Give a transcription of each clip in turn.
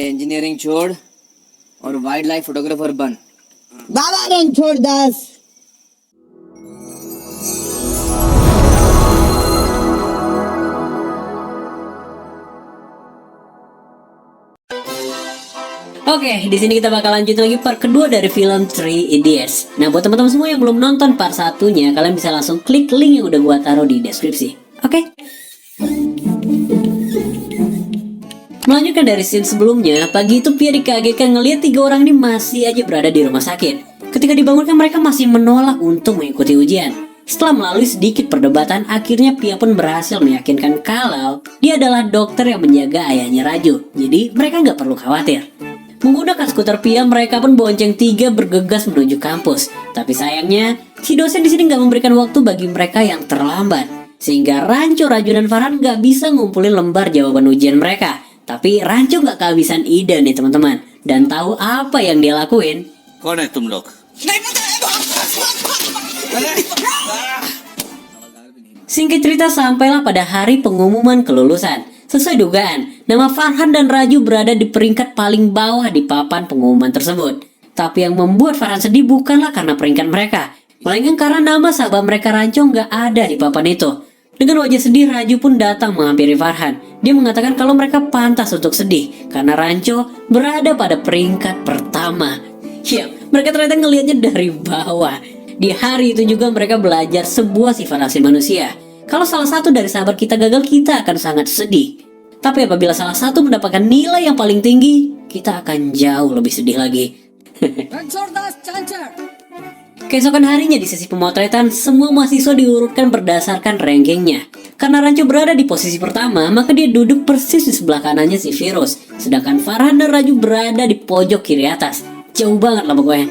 इंजीनियरिंग छोड़ और wild life photographer बन। बाबा रणछोड़ Das. Oke, di sini kita bakal lanjut lagi part kedua dari film Three Idiots. Nah, buat teman-teman semua yang belum nonton part satunya, kalian bisa langsung klik link yang udah gua taruh di deskripsi. Oke? Melanjutkan dari scene sebelumnya, pagi itu Pia dikagetkan ngelihat 3 orang ini masih aja berada di rumah sakit. Ketika dibangunkan, mereka masih menolak untuk mengikuti ujian. Setelah melalui sedikit perdebatan, akhirnya Pia pun berhasil meyakinkan kalau dia adalah dokter yang menjaga ayahnya Raju. Jadi mereka nggak perlu khawatir. Menggunakan skuter Pia, mereka pun bonceng 3 bergegas menuju kampus. Tapi sayangnya, si dosen di sini nggak memberikan waktu bagi mereka yang terlambat, sehingga Rancho, Raju, dan Farhan nggak bisa ngumpulin lembar jawaban ujian mereka. Tapi Rancho nggak kehabisan ide nih teman-teman, dan tahu apa yang dia lakuin. कौन है तुम लोग? Singkat cerita, sampailah pada hari pengumuman kelulusan. Sesuai dugaan, nama Farhan dan Raju berada di peringkat paling bawah di papan pengumuman tersebut. Tapi yang membuat Farhan sedih bukanlah karena peringkat mereka, melainkan karena nama sahabat mereka Rancho nggak ada di papan itu. Dengan wajah sedih, Raju pun datang menghampiri Farhan. Dia mengatakan kalau mereka pantas untuk sedih karena Rancho berada pada peringkat pertama. Ya, mereka ternyata ngelihatnya dari bawah. Di hari itu juga mereka belajar sebuah sifat asli manusia. Kalau salah satu dari sahabat kita gagal, kita akan sangat sedih. Tapi apabila salah satu mendapatkan nilai yang paling tinggi, kita akan jauh lebih sedih lagi. Ranchhod दास चांचर। Keesokan harinya di sesi pemotretan, semua mahasiswa diurutkan berdasarkan rankingnya. Karena Rancho berada di posisi pertama, maka dia duduk persis di sebelah kanannya si Virus. Sedangkan Farhan dan Raju berada di pojok kiri atas. Jauh banget lah pokoknya.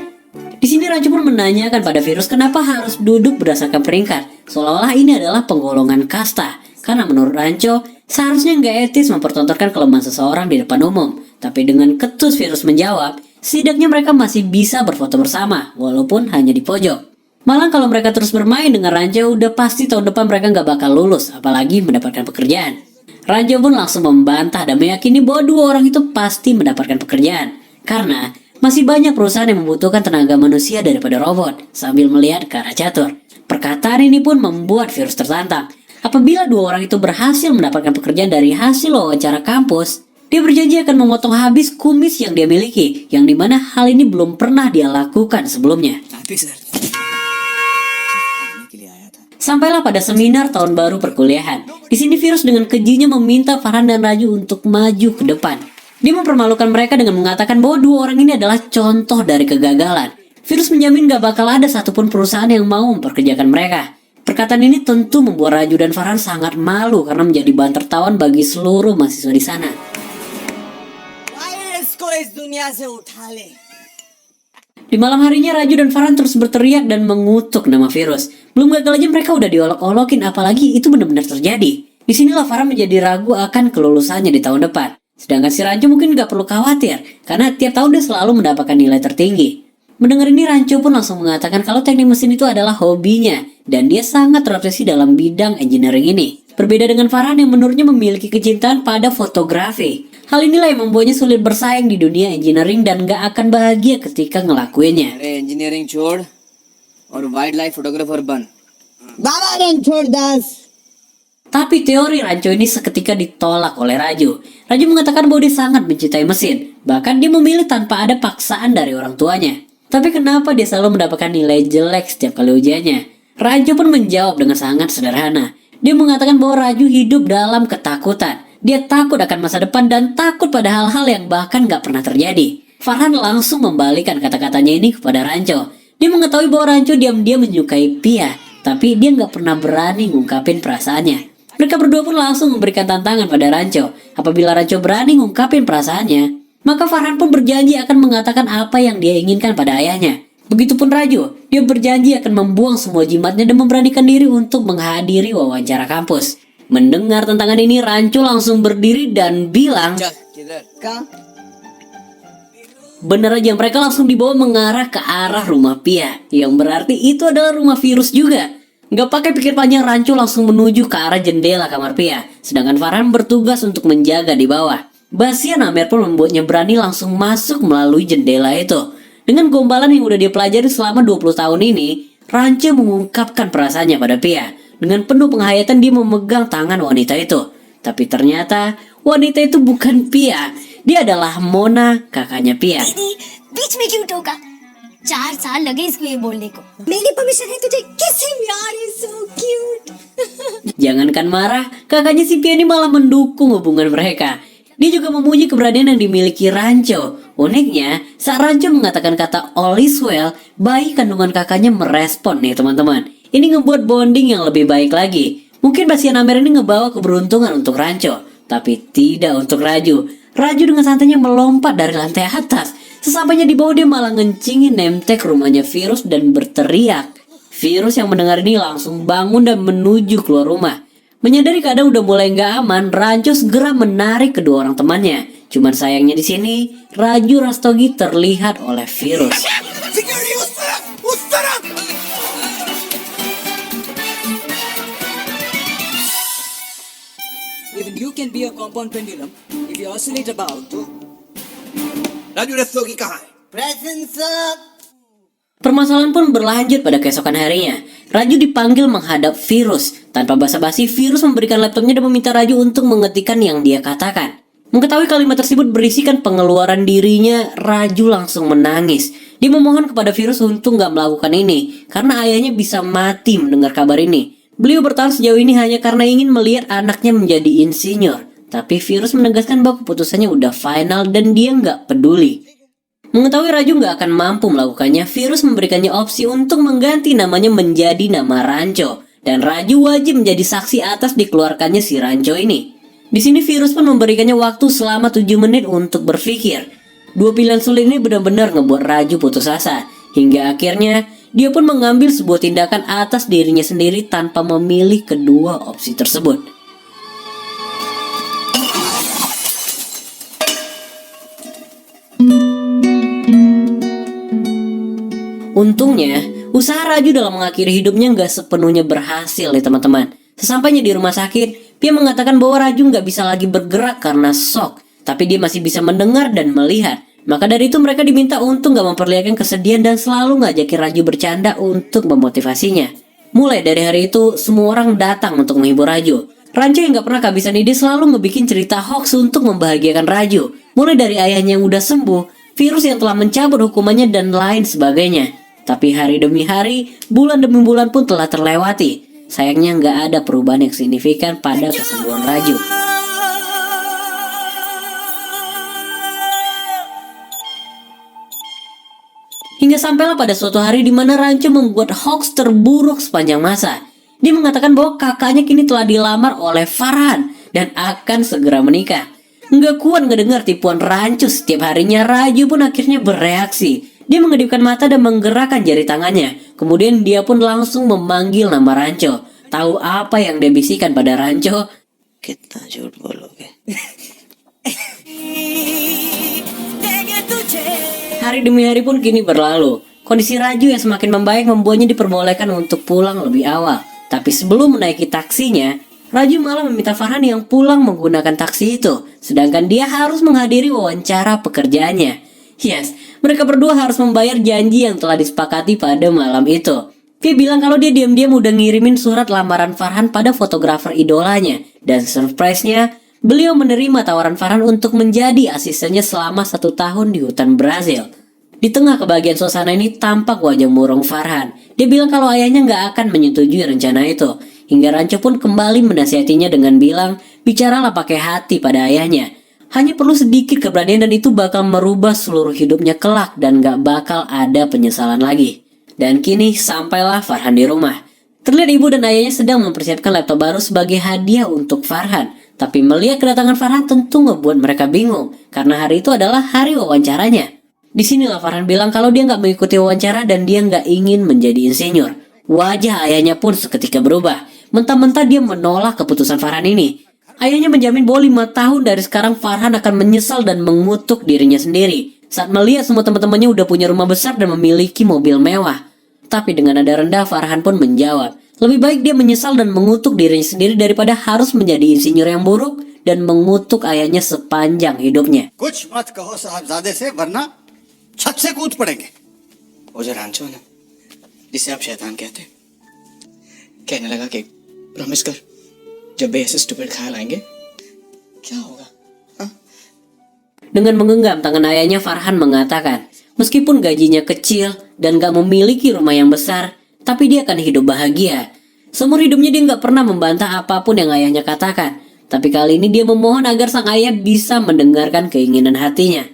Di sini Rancho pun menanyakan pada Virus kenapa harus duduk berdasarkan peringkat, seolah-olah ini adalah penggolongan kasta. Karena menurut Rancho, seharusnya nggak etis mempertontonkan kelemahan seseorang di depan umum. Tapi dengan ketus Virus menjawab, setidaknya mereka masih bisa berfoto bersama, walaupun hanya di pojok. Malah kalau mereka terus bermain dengan Rancho, udah pasti tahun depan mereka nggak bakal lulus, apalagi mendapatkan pekerjaan. Rancho pun langsung membantah dan meyakini bahwa 2 orang itu pasti mendapatkan pekerjaan. Karena masih banyak perusahaan yang membutuhkan tenaga manusia daripada robot, sambil melihat ke arah catur. Perkataan ini pun membuat Virus tertantang. Apabila 2 orang itu berhasil mendapatkan pekerjaan dari hasil wawancara kampus, dia berjanji akan memotong habis kumis yang dia miliki, yang dimana hal ini belum pernah dia lakukan sebelumnya. Sampailah pada seminar tahun baru perkuliahan. Di sini Virus dengan kejinya meminta Farhan dan Raju untuk maju ke depan. Dia mempermalukan mereka dengan mengatakan bahwa 2 orang ini adalah contoh dari kegagalan. Virus menjamin gak bakal ada satupun perusahaan yang mau memperkerjakan mereka. Perkataan ini tentu membuat Raju dan Farhan sangat malu karena menjadi bahan tertawan bagi seluruh mahasiswa di sana. इसको इस दुनिया से उठा ले। Di malam harinya Raju dan Farhan terus berteriak dan mengutuk nama Virus. Belum gagal aja mereka udah diolok-olokin, apalagi itu benar-benar terjadi. Disinilah Farhan menjadi ragu akan kelulusannya di tahun depan. Sedangkan si Rancho mungkin gak perlu khawatir, karena tiap tahun dia selalu mendapatkan nilai tertinggi. Mendengar ini, Rancho pun langsung mengatakan kalau teknik mesin itu adalah hobinya, dan dia sangat terobsesi dalam bidang engineering ini. Berbeda dengan Farhan yang menurutnya memiliki kecintaan pada fotografi. Hal inilah yang membuatnya sulit bersaing di dunia engineering dan gak akan bahagia ketika ngelakuinnya. अरे इंजीनियरिंग छोड़ और wild life photographer बन। बाबा रणछोड़ Das. Tapi teori Rancho ini seketika ditolak oleh Raju. Raju mengatakan bahwa dia sangat mencintai mesin. Bahkan dia memilih tanpa ada paksaan dari orang tuanya. Tapi kenapa dia selalu mendapatkan nilai jelek setiap kali ujiannya? Raju pun menjawab dengan sangat sederhana. Dia mengatakan bahwa Raju hidup dalam ketakutan. Dia takut akan masa depan dan takut pada hal-hal yang bahkan gak pernah terjadi. Farhan langsung membalikan kata-katanya ini kepada Rancho. Dia mengetahui bahwa Rancho diam-diam menyukai Pia, tapi dia gak pernah berani ngungkapin perasaannya. Mereka berdua pun langsung memberikan tantangan pada Rancho. Apabila Rancho berani ngungkapin perasaannya, maka Farhan pun berjanji akan mengatakan apa yang dia inginkan pada ayahnya. Begitupun Raju, dia berjanji akan membuang semua jimatnya dan memberanikan diri untuk menghadiri wawancara kampus. Mendengar tantangan ini, Rancho langsung berdiri dan bilang, bener aja, mereka langsung dibawa mengarah ke arah rumah Pia, yang berarti itu adalah rumah Virus juga. Gak pakai pikir panjang, Rancho langsung menuju ke arah jendela kamar Pia, sedangkan Farhan bertugas untuk menjaga di bawah. Bastian Amer pun membuatnya berani langsung masuk melalui jendela itu. Dengan gombalan yang udah dia pelajari selama 20 tahun ini, Rancho mengungkapkan perasaannya pada Pia. Dengan penuh penghayatan dia memegang tangan wanita itu. Tapi ternyata wanita itu bukan Pia. Dia adalah Mona, kakaknya Pia. दीदी बीच में क्यों टोका? 4 साल लगे इसको ये बोलने को। मेरी परमिशन है तुझे किसी में यार, so cute। Jangankan marah, kakaknya si Pia ini malah mendukung hubungan mereka. Dia juga memuji keberanian yang dimiliki Rancho. Uniknya, saat Rancho mengatakan kata all is well, bayi kandungan kakaknya merespon nih teman-teman. Ini ngebuat bonding yang lebih baik lagi. Mungkin Bastian Amer ini ngebawa keberuntungan untuk Rancho, tapi tidak untuk Raju. Raju dengan santainya melompat dari lantai atas. Sesampainya di bawah dia malah ngencingin nemtek rumahnya Virus dan berteriak. Virus yang mendengar ini langsung bangun dan menuju keluar rumah. Menyadari keadaan udah mulai nggak aman, Rancho segera menarik kedua orang temannya. Cuman sayangnya di sini, Raju Rastogi terlihat oleh Virus. Even you can be a compound pendulum if you oscillate about. Raju रस्तोगी कहाँ है? Presence of Permasalahan pun berlanjut pada keesokan harinya. Raju dipanggil menghadap Virus. Tanpa basa-basi, Virus memberikan laptopnya dan meminta Raju untuk mengetikkan yang dia katakan. Mengetahui kalimat tersebut berisikan pengeluaran dirinya, Raju langsung menangis. Dia memohon kepada Virus untuk gak melakukan ini, karena ayahnya bisa mati mendengar kabar ini. Beliau bertahan sejauh ini hanya karena ingin melihat anaknya menjadi insinyur. Tapi Virus menegaskan bahwa keputusannya udah final dan dia gak peduli. Mengetahui Raju gak akan mampu melakukannya, Virus memberikannya opsi untuk mengganti namanya menjadi nama Rancho. Dan Raju wajib menjadi saksi atas dikeluarkannya si Rancho ini. Di sini Virus pun memberikannya waktu selama 7 menit untuk berpikir. Dua pilihan sulit ini benar-benar ngebuat Raju putus asa. Hingga akhirnya, dia pun mengambil sebuah tindakan atas dirinya sendiri tanpa memilih kedua opsi tersebut. Untungnya, usaha Raju dalam mengakhiri hidupnya nggak sepenuhnya berhasil ya teman-teman. Sesampainya di rumah sakit, Pia mengatakan bahwa Raju nggak bisa lagi bergerak karena shock. Tapi dia masih bisa mendengar dan melihat. Maka dari itu mereka diminta untuk nggak memperlihatkan kesedihan dan selalu ngajakin Raju bercanda untuk memotivasinya. Mulai dari hari itu, semua orang datang untuk menghibur Raju. Rancho yang nggak pernah kehabisan ide selalu ngebikin cerita hoax untuk membahagiakan Raju. Mulai dari ayahnya yang udah sembuh, Virus yang telah mencabut hukumannya dan lain sebagainya. Tapi hari demi hari, bulan demi bulan pun telah terlewati. Sayangnya nggak ada perubahan yang signifikan pada kesembuhan Raju. Hingga sampailah pada suatu hari di mana Rancho membuat hoax terburuk sepanjang masa. Dia mengatakan bahwa kakaknya kini telah dilamar oleh Farhan dan akan segera menikah. Nggak kuat ngedengar tipuan Rancho setiap harinya, Raju pun akhirnya bereaksi. Dia mengedipkan mata dan menggerakkan jari tangannya. Kemudian dia pun langsung memanggil nama Rancho. Tahu apa yang dia bisikan pada Rancho? कितना झूठ बोलोगे? Hari demi hari pun kini berlalu. Kondisi Raju yang semakin membaik membuatnya diperbolehkan untuk pulang lebih awal. Tapi sebelum menaiki taksinya, Raju malah meminta Farhan yang pulang menggunakan taksi itu. Sedangkan dia harus menghadiri wawancara pekerjaannya. Yes, mereka berdua harus membayar janji yang telah disepakati pada malam itu. Dia bilang kalau dia diam-diam udah ngirimin surat lamaran Farhan pada fotografer idolanya. Dan surprise-nya, beliau menerima tawaran Farhan untuk menjadi asistennya selama 1 tahun di hutan Brazil. Di tengah kebahagiaan suasana ini tampak wajah murung Farhan. Dia bilang kalau ayahnya gak akan menyetujui rencana itu. Hingga Rancho pun kembali menasihatinya dengan bilang, bicaralah pakai hati pada ayahnya. Hanya perlu sedikit keberanian dan itu bakal merubah seluruh hidupnya kelak dan gak bakal ada penyesalan lagi. Dan kini sampailah Farhan di rumah. Terlihat ibu dan ayahnya sedang mempersiapkan laptop baru sebagai hadiah untuk Farhan. Tapi melihat kedatangan Farhan tentu ngebuat mereka bingung, karena hari itu adalah hari wawancaranya. Disinilah Farhan bilang kalau dia gak mengikuti wawancara dan dia gak ingin menjadi insinyur. Wajah ayahnya pun seketika berubah. Mentah-mentah dia menolak keputusan Farhan ini. Ayahnya menjamin bahwa 5 tahun dari sekarang Farhan akan menyesal dan mengutuk dirinya sendiri saat melihat semua teman-temannya udah punya rumah besar dan memiliki mobil mewah. Tapi dengan nada rendah Farhan pun menjawab, lebih baik dia menyesal dan mengutuk dirinya sendiri daripada harus menjadi insinyur yang buruk dan mengutuk ayahnya sepanjang hidupnya. कुछ मत कहो साहबजादे से वरना छत से कूद पड़ेंगे। वो जो रांचो है ना, जिसे आप शैतान कहते हैं, कहने लगा कि प्रॉमिस कर, जब भी ऐसे स्टूपिड ख्याल आएंगे क्या होगा, हाँ? Dengan menggenggam tangan ayahnya, Farhan mengatakan, meskipun gajinya kecil dan gak memiliki rumah yang besar, tapi dia akan hidup bahagia. Seumur hidupnya dia gak pernah membantah apapun yang ayahnya katakan. Tapi kali ini dia memohon agar sang ayah bisa mendengarkan keinginan hatinya.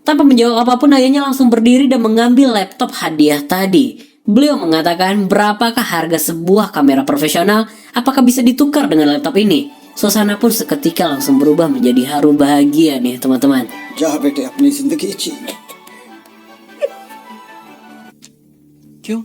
Tanpa menjawab apapun, ayahnya langsung berdiri dan mengambil laptop hadiah tadi. Beliau mengatakan, berapakah harga sebuah kamera profesional? Apakah bisa ditukar dengan laptop ini? Suasana pun seketika langsung berubah menjadi haru bahagia nih teman-teman. जा बेटे अपनी जिंदगी जी। क्यों?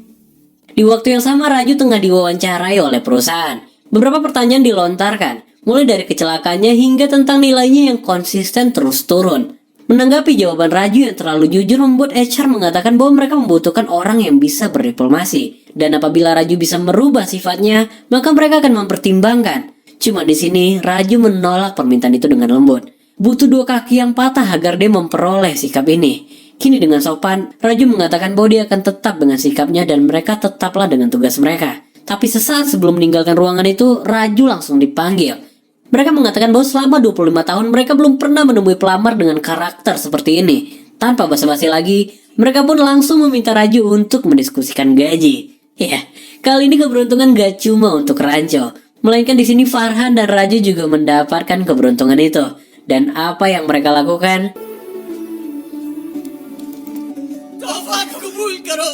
Di waktu yang sama, Raju tengah diwawancarai oleh perusahaan. Beberapa pertanyaan dilontarkan, mulai dari kecelakaannya hingga tentang nilainya yang konsisten terus turun. Menanggapi jawaban Raju yang terlalu jujur, membuat HR mengatakan bahwa mereka membutuhkan orang yang bisa berdiplomasi. Dan apabila Raju bisa merubah sifatnya, maka mereka akan mempertimbangkan. Cuma di sini Raju menolak permintaan itu dengan lembut. Butuh dua kaki yang patah agar dia memperoleh sikap ini. Kini dengan sopan, Raju mengatakan bahwa dia akan tetap dengan sikapnya dan mereka tetaplah dengan tugas mereka. Tapi sesaat sebelum meninggalkan ruangan itu, Raju langsung dipanggil. Mereka mengatakan bahwa selama 25 tahun mereka belum pernah menemui pelamar dengan karakter seperti ini. Tanpa basa-basi lagi, mereka pun langsung meminta Raju untuk mendiskusikan gaji. Ya, kali ini keberuntungan gak cuma untuk Rancho, melainkan di sini Farhan dan Raju juga mendapatkan keberuntungan itu. Dan apa yang mereka lakukan? तोहफा कबूल करो।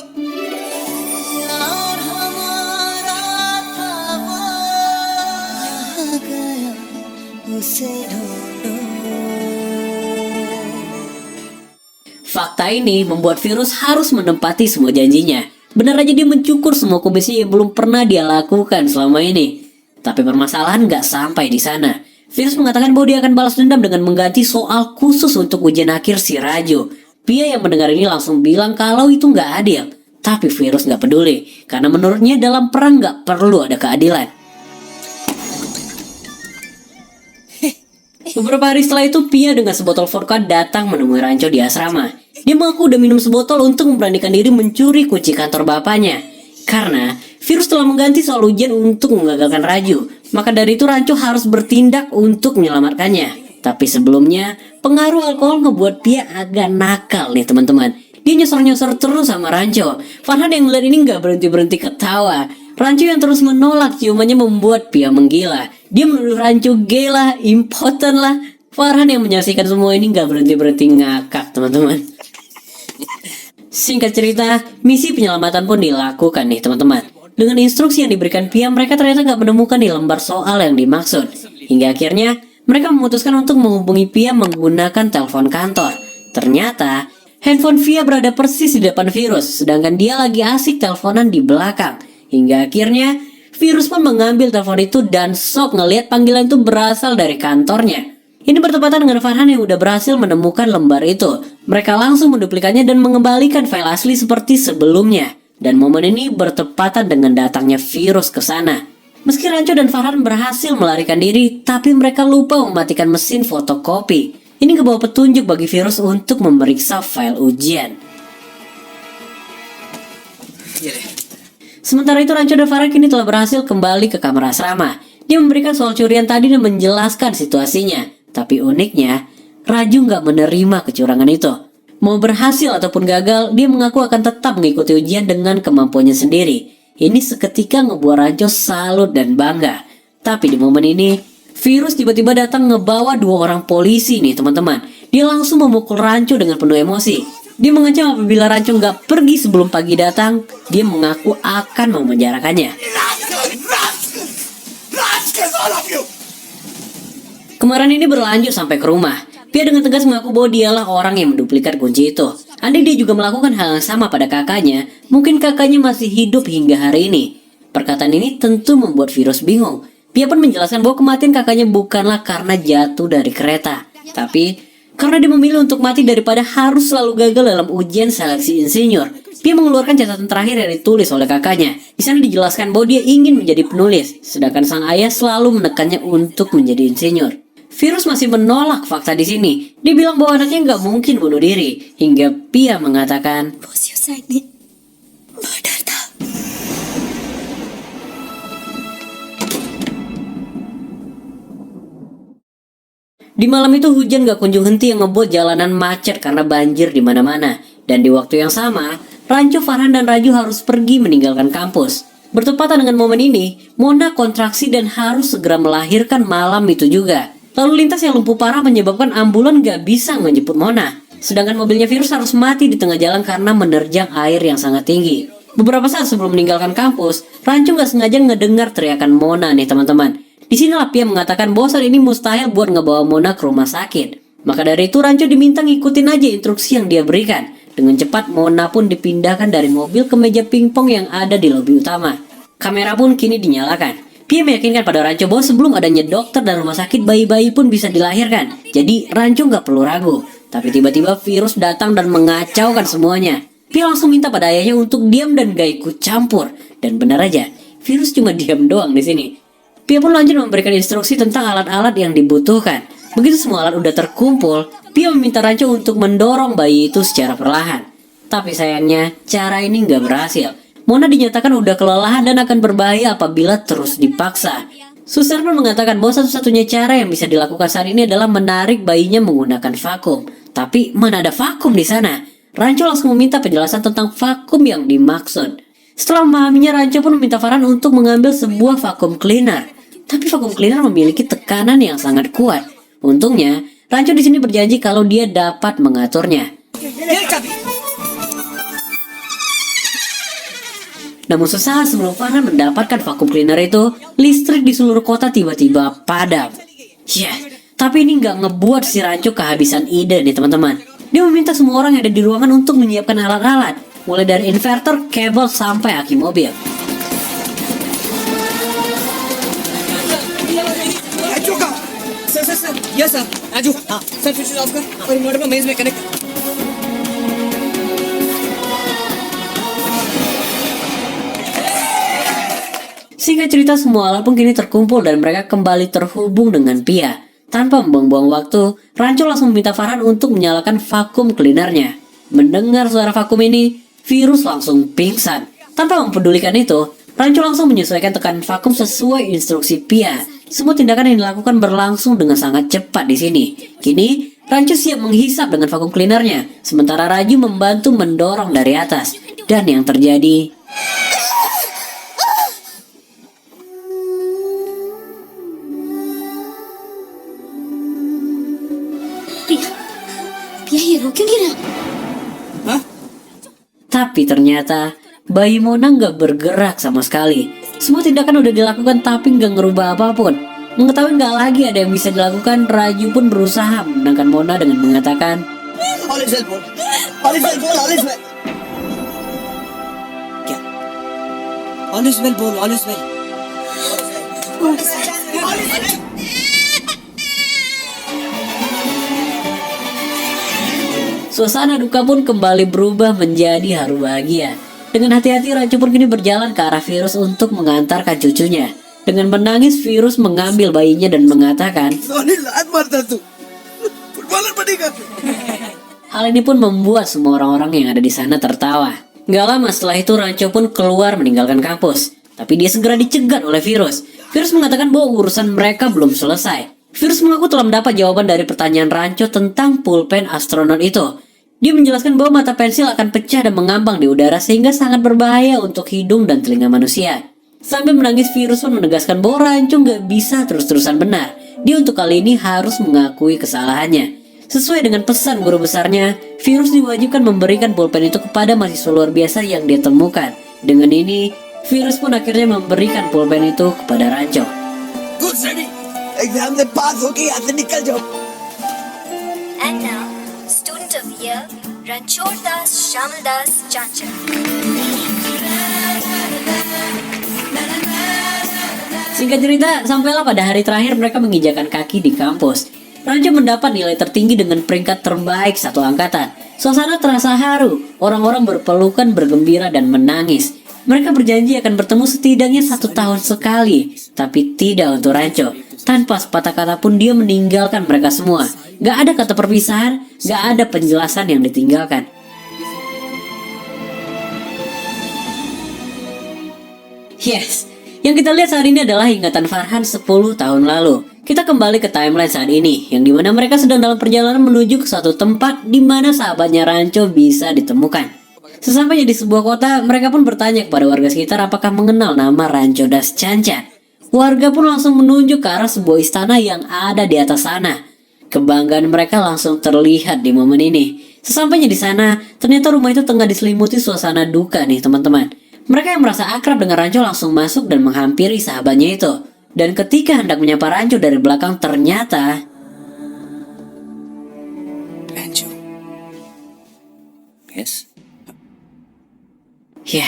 Fakta ini membuat Virus harus menempati semua janjinya. Benar aja dia mencukur semua kumisnya yang belum pernah dia lakukan selama ini. Tapi permasalahan gak sampai di sana. Virus mengatakan bahwa dia akan balas dendam dengan mengganti soal khusus untuk ujian akhir si Raju. Pia yang mendengar ini langsung bilang kalau itu gak adil. Tapi Virus gak peduli, karena menurutnya dalam perang gak perlu ada keadilan. Beberapa hari setelah itu, Pia dengan sebotol vodka datang menemui Rancho di asrama. Dia mengaku udah minum sebotol untuk memberanikan diri mencuri kunci kantor bapaknya. Karena Virus telah mengganti soal ujian untuk menggagalkan Raju. Maka dari itu Rancho harus bertindak untuk menyelamatkannya. Tapi sebelumnya, pengaruh alkohol ngebuat Pia agak nakal nih teman-teman. Dia nyosor-nyosor terus sama Rancho. Farhan yang ngeliat ini gak berhenti-berhenti ketawa. Rancho yang terus menolak ciumannya membuat Pia menggila. Dia menuduh Rancho gay lah, impoten lah. Farhan yang menyaksikan semua ini gak berhenti-berhenti ngakak teman-teman. Singkat cerita, misi penyelamatan pun dilakukan nih teman-teman. Dengan instruksi yang diberikan Pia, mereka ternyata gak menemukan di lembar soal yang dimaksud. Hingga akhirnya, mereka memutuskan untuk menghubungi Pia menggunakan telepon kantor. Ternyata, handphone Pia berada persis di depan Virus, sedangkan dia lagi asik teleponan di belakang. Hingga akhirnya, Virus pun mengambil telepon itu dan sok ngelihat panggilan itu berasal dari kantornya. Ini bertepatan dengan Farhan yang udah berhasil menemukan lembar itu. Mereka langsung menduplikatnya dan mengembalikan file asli seperti sebelumnya. Dan momen ini bertepatan dengan datangnya Virus ke sana. Meski Rancho dan Farhan berhasil melarikan diri, tapi mereka lupa mematikan mesin fotokopi. Ini ngebawa petunjuk bagi Virus untuk memeriksa file ujian. Sementara itu Rancho dan Farhan kini telah berhasil kembali ke kamar asrama. Dia memberikan soal curian tadi dan menjelaskan situasinya. Tapi uniknya, Raju nggak menerima kecurangan itu. Mau berhasil ataupun gagal, dia mengaku akan tetap mengikuti ujian dengan kemampuannya sendiri. Ini seketika ngebuat Rancho salut dan bangga. Tapi di momen ini, Virus tiba-tiba datang ngebawa 2 orang polisi nih teman-teman. Dia langsung memukul Rancho dengan penuh emosi. Dia mengancam apabila Rancho nggak pergi sebelum pagi datang, dia mengaku akan memenjarakannya. Kemarahan ini berlanjut sampai ke rumah. Pia dengan tegas mengaku bahwa dialah orang yang menduplikat kunci itu. Andai dia juga melakukan hal yang sama pada kakaknya, mungkin kakaknya masih hidup hingga hari ini. Perkataan ini tentu membuat Virus bingung. Pia pun menjelaskan bahwa kematian kakaknya bukanlah karena jatuh dari kereta, tapi karena dia memilih untuk mati daripada harus selalu gagal dalam ujian seleksi insinyur. Pia mengeluarkan catatan terakhir yang ditulis oleh kakaknya. Di sana dijelaskan bahwa dia ingin menjadi penulis, sedangkan sang ayah selalu menekannya untuk menjadi insinyur. Virus masih menolak fakta di sini. Dia bilang bahwa anaknya nggak mungkin bunuh diri. Hingga Pia mengatakan, वो सुसाइड नहीं मर्डर था। di malam itu hujan gak kunjung henti yang ngebuat jalanan macet karena banjir di mana-mana. Dan di waktu yang sama, Rancho, Farhan, dan Raju harus pergi meninggalkan kampus. Bertepatan dengan momen ini, Mona kontraksi dan harus segera melahirkan malam itu juga. Lalu lintas yang lumpuh parah menyebabkan ambulan gak bisa menjemput Mona. Sedangkan mobilnya Virus harus mati di tengah jalan karena menerjang air yang sangat tinggi. Beberapa saat sebelum meninggalkan kampus, Rancho gak sengaja ngedengar teriakan Mona nih teman-teman. Disinilah Pia mengatakan bahwa saat ini mustahil buat ngebawa Mona ke rumah sakit. Maka dari itu Rancho diminta ngikutin aja instruksi yang dia berikan. Dengan cepat Mona pun dipindahkan dari mobil ke meja pingpong yang ada di lobi utama. Kamera pun kini dinyalakan. Pia meyakinkan pada Rancho bahwa sebelum adanya dokter dan rumah sakit, bayi-bayi pun bisa dilahirkan. Jadi Rancho nggak perlu ragu. Tapi tiba-tiba Virus datang dan mengacaukan semuanya. Pia langsung minta pada ayahnya untuk diam dan gak ikut campur. Dan benar aja, Virus cuma diam doang di sini. Pia pun lanjut memberikan instruksi tentang alat-alat yang dibutuhkan. Begitu semua alat udah terkumpul, Pia meminta Rancho untuk mendorong bayi itu secara perlahan. Tapi sayangnya, cara ini nggak berhasil. Mona dinyatakan udah kelelahan dan akan berbahaya apabila terus dipaksa. Suster pun mengatakan bahwa satu-satunya cara yang bisa dilakukan saat ini adalah menarik bayinya menggunakan vakum. Tapi mana ada vakum di sana? Rancho langsung meminta penjelasan tentang vakum yang dimaksud. Setelah memahaminya, Rancho pun meminta Farhan untuk mengambil sebuah vakum cleaner. Tapi vakum cleaner memiliki tekanan yang sangat kuat. Untungnya, Rancho di sini berjanji kalau dia dapat mengaturnya. Namun sesaat sebelum Farhan mendapatkan vakum cleaner itu, listrik di seluruh kota tiba-tiba padam. Tapi ini nggak ngebuat si Rancho kehabisan ide nih teman-teman. Dia meminta semua orang yang ada di ruangan untuk menyiapkan alat-alat, mulai dari inverter, kabel, sampai aki mobil. Sir yes sir Raju हाँ sir switch off कर और इन्वर्टर को मेज में connect. Singkat cerita, semua alat pun kini terkumpul dan mereka kembali terhubung dengan Pia. Tanpa membuang-buang waktu, Rancho langsung meminta Farhan untuk menyalakan vakum cleanernya. Mendengar suara vakum ini, Virus langsung pingsan. Tanpa mempedulikan itu, Rancho langsung menyesuaikan tekanan vakum sesuai instruksi Pia. Semua tindakan yang dilakukan berlangsung dengan sangat cepat di sini. Kini, Rancho siap menghisap dengan vakum cleanernya, sementara Raju membantu mendorong dari atas. Dan yang terjadi, पिया ये रो क्यों गिरा? tapi ternyata bayi Mona nggak bergerak sama sekali. Semua tindakan udah dilakukan tapi nggak ngerubah apapun. Mengetahui nggak lagi ada yang bisa dilakukan, Raju pun berusaha menenangkan Mona dengan mengatakan, All is well, Paul. All is well, Paul. All is well. क्या? All is well, Paul. All is well. suasana duka pun kembali berubah menjadi haru bahagia. Dengan hati-hati, Rancho pun kini berjalan ke arah Virus untuk mengantarkan cucunya. Dengan menangis, Virus mengambil bayinya dan mengatakan, Soni लात मारता तू फुटबॉलर बनेगा। hal ini pun membuat semua orang-orang yang ada di sana tertawa. Gak lama setelah itu, Rancho pun keluar meninggalkan kampus. Tapi dia segera dicegat oleh Virus. Virus mengatakan bahwa urusan mereka belum selesai. Virus mengaku telah mendapat jawaban dari pertanyaan Rancho tentang pulpen astronot itu. Dia menjelaskan bahwa mata pensil akan pecah dan mengambang di udara sehingga sangat berbahaya untuk hidung dan telinga manusia. Sambil menangis, Virus pun menegaskan bahwa Rancho gak bisa terus-terusan benar. Dia untuk kali ini harus mengakui kesalahannya. Sesuai dengan pesan guru besarnya, Virus diwajibkan memberikan pulpen itu kepada mahasiswa luar biasa yang dia temukan. Dengan ini, Virus pun akhirnya memberikan pulpen itu kepada Rancho. Good study exam से पास होके यहाँ से निकल जाओ। And now, student of the year, Ranchor Das Shamal Das Chanchal. Singkat cerita, sampailah pada hari terakhir mereka menginjakan kaki di kampus. Rancho mendapat nilai tertinggi dengan peringkat terbaik satu angkatan. Suasana terasa haru, orang-orang berpelukan, bergembira, dan menangis. Mereka berjanji akan bertemu setidaknya 1 tahun sekali, tapi tidak untuk Rancho. Tanpa sepatah kata pun dia meninggalkan mereka semua. Gak ada kata perpisahan, gak ada penjelasan yang ditinggalkan. Yes, yang kita lihat saat ini adalah ingatan Farhan 10 tahun lalu. Kita kembali ke timeline saat ini, yang dimana mereka sedang dalam perjalanan menuju ke suatu tempat di mana sahabatnya Rancho bisa ditemukan. Sesampainya di sebuah kota, mereka pun bertanya kepada warga sekitar apakah mengenal nama Rancho Das Cancan. Warga pun langsung menunjuk ke arah sebuah istana yang ada di atas sana. Kebanggaan mereka langsung terlihat di momen ini. Sesampainya di sana, ternyata rumah itu tengah diselimuti suasana duka nih teman-teman. Mereka yang merasa akrab dengan Rancho langsung masuk dan menghampiri sahabatnya itu. Dan ketika hendak menyapa Rancho dari belakang, ternyata Rancho. Yes. ya,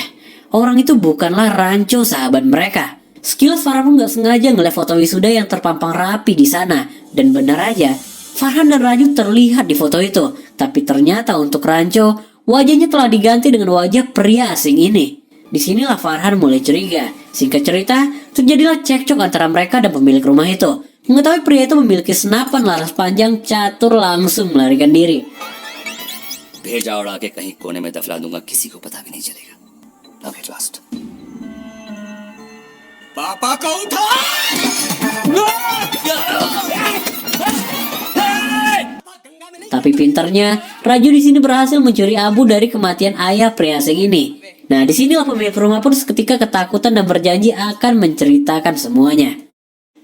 orang itu bukanlah Rancho, sahabat mereka. Sekilas Farhan pun gak sengaja ngeliat foto wisuda yang terpampang rapi di sana. Dan benar aja, Farhan dan Raju terlihat di foto itu. Tapi ternyata untuk Rancho, wajahnya telah diganti dengan wajah pria asing ini. Disinilah Farhan mulai curiga. Singkat cerita, terjadilah cekcok antara mereka dan pemilik rumah itu. Mengetahui pria itu memiliki senapan laras panjang, Catur langsung melarikan diri. भेजा उड़ा के कहीं कोने में दफला दूंगा, किसी को पता भी नहीं चलेगा. Love at last. पापा को उठा. Tapi pintarnya, Raju di sini berhasil mencuri abu dari kematian ayah pria asing ini. Nah, disinilah pemilik rumah pun seketika ketakutan dan berjanji akan menceritakan semuanya.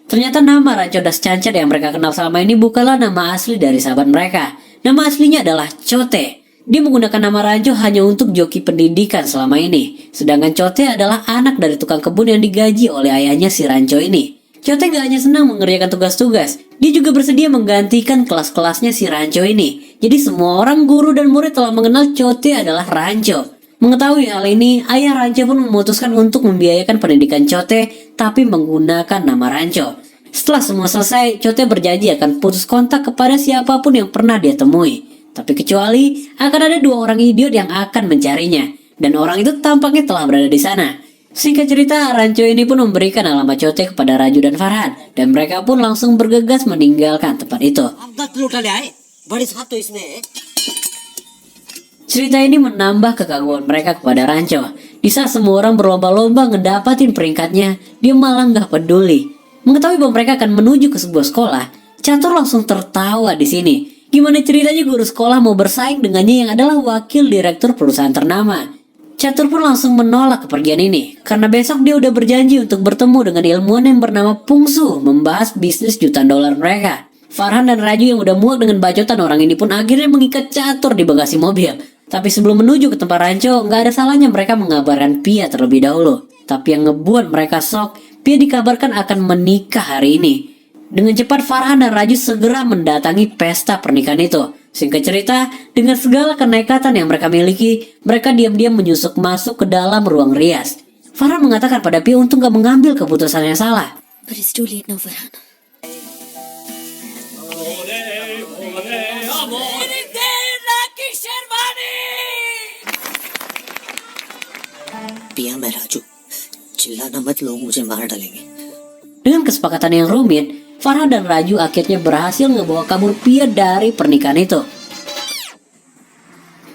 Ternyata nama Rancho Das Cancan yang mereka kenal selama ini bukanlah nama asli dari sahabat mereka. Nama aslinya adalah Cote. Dia menggunakan nama Rancho hanya untuk joki pendidikan selama ini. Sedangkan Cote adalah anak dari tukang kebun yang digaji oleh ayahnya si Rancho ini. Cote gak hanya senang mengerjakan tugas-tugas, dia juga bersedia menggantikan kelas-kelasnya si Rancho ini. Jadi semua orang, guru dan murid telah mengenal Cote adalah Rancho. Mengetahui hal ini, ayah Rancho pun memutuskan untuk membiayakan pendidikan Cote, tapi menggunakan nama Rancho. Setelah semua selesai, Cote berjanji akan putus kontak kepada siapapun yang pernah dia temui. Tapi kecuali akan ada 2 orang idiot yang akan mencarinya, dan orang itu tampaknya telah berada di sana. Singkat cerita, Rancho ini pun memberikan alamat Cote kepada Raju dan Farhan, dan mereka pun langsung bergegas meninggalkan tempat itu. Cerita ini menambah kekaguman mereka kepada Rancho. Di saat semua orang berlomba-lomba ngedapatin peringkatnya, dia malah nggak peduli. Mengetahui bahwa mereka akan menuju ke sebuah sekolah, Catur langsung tertawa di sini. Gimana ceritanya guru sekolah mau bersaing dengannya yang adalah wakil direktur perusahaan ternama? Catur pun langsung menolak kepergian ini, karena besok dia udah berjanji untuk bertemu dengan ilmuwan yang bernama Pungsu, membahas bisnis jutaan dolar mereka. Farhan dan Raju yang udah muak dengan bacotan orang ini pun akhirnya mengikat Catur di bagasi mobil. Tapi sebelum menuju ke tempat Rancho, nggak ada salahnya mereka mengabarkan Pia terlebih dahulu. Tapi yang ngebuat mereka shock, Pia dikabarkan akan menikah hari ini. Dengan cepat Farhan dan Raju segera mendatangi pesta pernikahan itu. Singkat cerita, dengan segala kenekatan yang mereka miliki, mereka diam-diam menyusup masuk ke dalam ruang rias. Farhan mengatakan pada Pia untuk nggak mengambil keputusan yang salah. But it's too late now, Farhan. पिया मैं राजू, चिल्लाना मत, लोग मुझे मार डालेंगे. Dengan kesepakatan yang rumit, Farhan dan Raju akhirnya berhasil ngebawa kabur Pia dari pernikahan itu.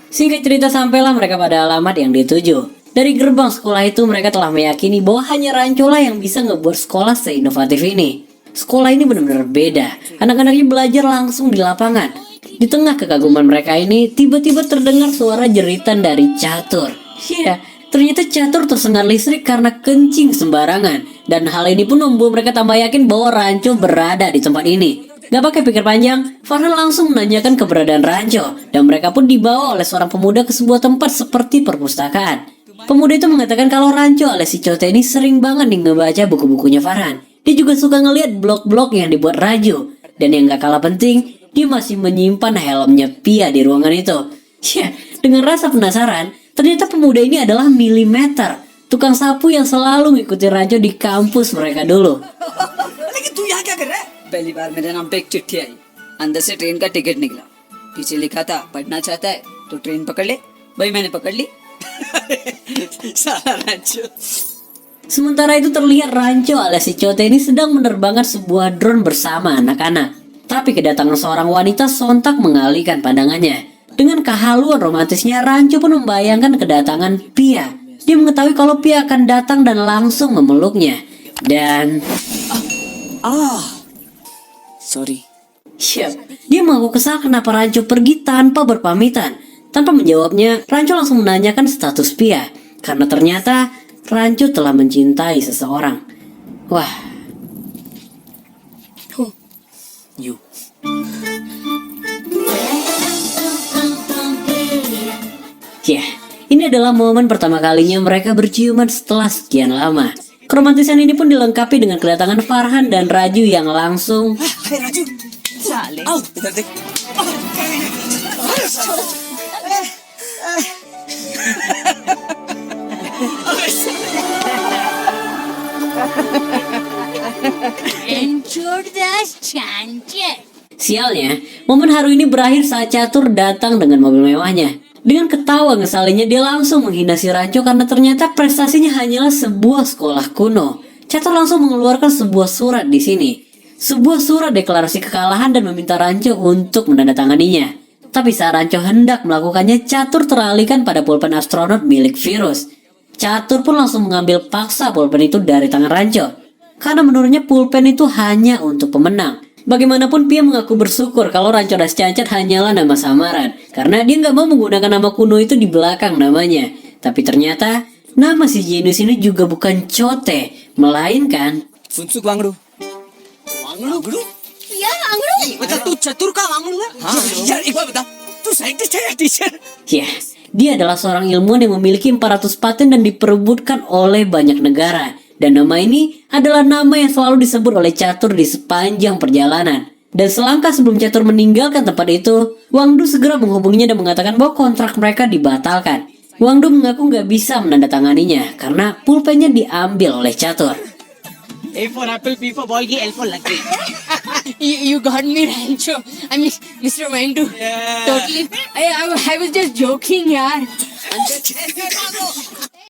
Singkat cerita, sampailah mereka pada alamat yang dituju. Dari gerbang sekolah itu mereka telah meyakini bahwa hanya Rancho lah yang bisa ngebuat sekolah seinovatif ini. Sekolah ini benar-benar beda. Anak-anaknya belajar langsung di lapangan. Di tengah kekaguman mereka ini, tiba-tiba terdengar suara jeritan dari Catur. Ya, ternyata Catur tersengat listrik karena kencing sembarangan. Dan hal ini pun membuat mereka tambah yakin bahwa Rancho berada di tempat ini. Gak pakai pikir panjang, Farhan langsung menanyakan keberadaan Rancho. Dan mereka pun dibawa oleh seorang pemuda ke sebuah tempat seperti perpustakaan. Pemuda itu mengatakan kalau Rancho alias si Cote ini sering banget nih ngebaca buku-bukunya Farhan. Dia juga suka ngeliat blog-blog yang dibuat Raju. Dan yang gak kalah penting, dia masih menyimpan helmnya Pia di ruangan itu. Ya, dengan rasa penasaran, ternyata pemuda ini adalah Milimeter, tukang sapu yang selalu ngikutin Rancho di kampus mereka dulu. लेकिन तू यहाँ क्या कर रहा है? पहली बार मेरे नाम पे एक चिट्ठी आई, अंदर से ट्रेन का टिकट निकला, पीछे लिखा था पढ़ना चाहता है तो ट्रेन पकड़ ले. भाई मैंने पकड़ ली. साला Rancho. Sementara itu terlihat Rancho alias si Chote ini sedang menerbangkan sebuah drone bersama anak-anak. Tapi kedatangan seorang wanita sontak mengalihkan pandangannya. Dengan kehaluan romantisnya, Rancho pun membayangkan kedatangan Pia. Dia mengetahui kalau Pia akan datang dan langsung memeluknya. Dan Sorry. dia mengaku kesal kenapa Rancho pergi tanpa berpamitan. Tanpa menjawabnya, Rancho langsung menanyakan status Pia. Karena ternyata Rancho telah mencintai seseorang. Wah, You. ya, ini adalah momen pertama kalinya mereka berciuman setelah sekian lama. Keromantisan ini pun dilengkapi dengan kedatangan Farhan dan Raju yang langsung Hey Raju. आओ इधर देख. Ensure the chances. Sialnya, momen haru ini berakhir saat Catur datang dengan mobil mewahnya. Dengan ketawa ngesalinnya, dia langsung menghina si Rancho karena ternyata prestasinya hanyalah sebuah sekolah kuno. Catur langsung mengeluarkan sebuah surat di sini. Sebuah surat deklarasi kekalahan dan meminta Rancho untuk menandatanganinya. Tapi saat Rancho hendak melakukannya, Catur teralihkan pada pulpen astronot milik Virus. Catur pun langsung mengambil paksa pulpen itu dari tangan Rancho. Karena menurutnya pulpen itu hanya untuk pemenang. Bagaimanapun Pia mengaku bersyukur kalau Rancho Das Cacat hanyalah nama samaran. Karena dia nggak mau menggunakan nama kuno itu di belakang namanya. Tapi ternyata nama si jenius ini juga bukan Chote, melainkan Phunsukh वांगडू. वांगडू? या अंगड़ू मतलब तू चतुर का वांगडू है? हाँ. यार एक बार बता. तू साइंटिस्ट है या teacher? ya, dia adalah seorang ilmuwan yang memiliki 400 paten dan diperebutkan oleh banyak negara. Dan nama ini adalah nama yang selalu disebut oleh Catur di sepanjang perjalanan. Dan selangkah sebelum Catur meninggalkan tempat itu, Wangdu segera menghubunginya dan mengatakan bahwa kontrak mereka dibatalkan. Wangdu mengaku nggak bisa menandatanganinya karena pulpennya diambil oleh Catur. A for apple, B for ball, L for lucky. you got me, Rancho. I mean, Mr. Wangdu. Totally. I was just joking, yaar.